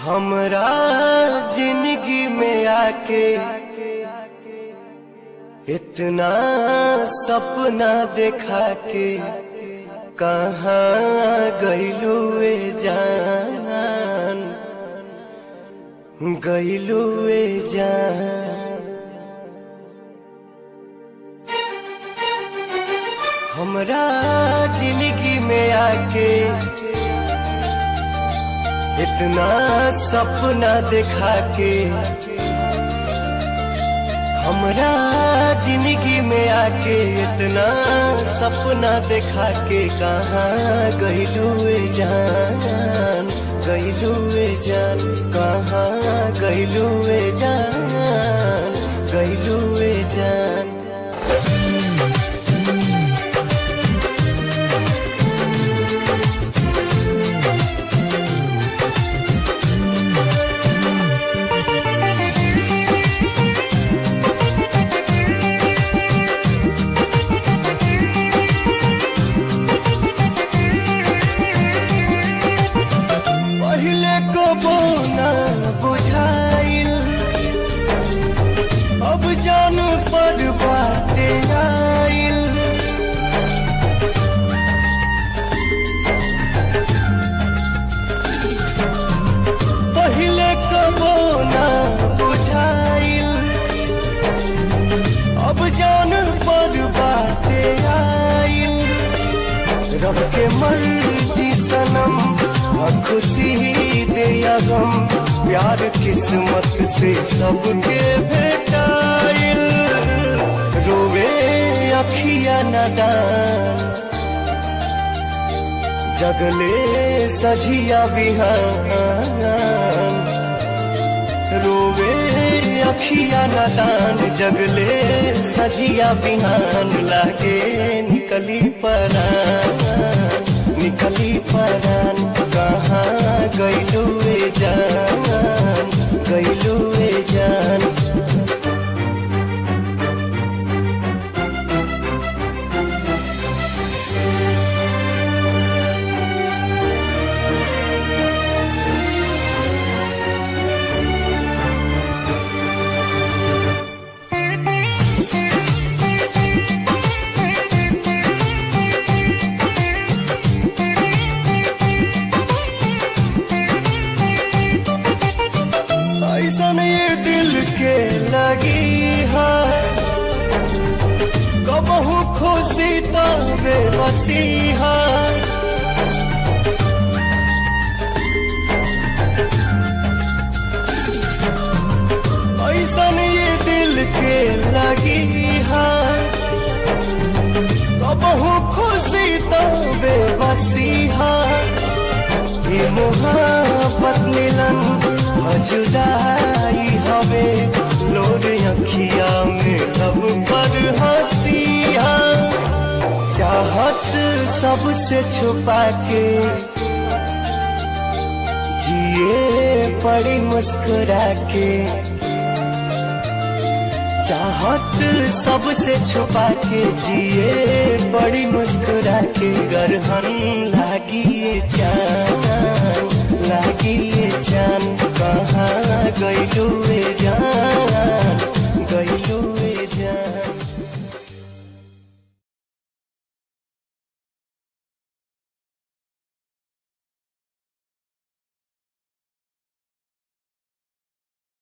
हमरा जिंदगी में आके इतना सपना देखा के कहाँ गइलू ए जान, गइलू ए जान। हमरा जिंदगी में आके इतना सपना देखा के, हमरा जिंदगी में आके इतना सपना देखा के कहाँ गइलू ए जान, गइलू ए जान, कहाँ गइलू ए जान, गइलू ए जान। अब जान पर बाटे आइल, पहिले कबो ना बुझाइल, अब जान पर बाटे आइल। रब के मर्जी सनम खुशी दे या गम, प्यार किस्मत से सबके भेटाइल। रोवे अखिया नदान, जगले सझिया बिहान। रोवे अखिया नदान, जगले सझिया बिहान। लागे निकली परान, निकली परान। कहाँ गइलू ए जान, गइलू ए जान। ऐसन ये दिल के लगी है, कबहू खुशी तो बेबसी है। ऐसन ये दिल के लगी है, कबहू खुशी तो बेबसी है। ये मोहब्बत मिलन जुदाई हवे, लोर अखिया में लब पर हंसिया। चाहत सबसे छुपा के जिए पड़ी मुस्कुरा के। चाहत सबसे छुपा के जिए बड़ी मुस्कुरा के। गरहन लागी ये जान, लागी ये जान। कहाँ गइलू ए जान, गइलू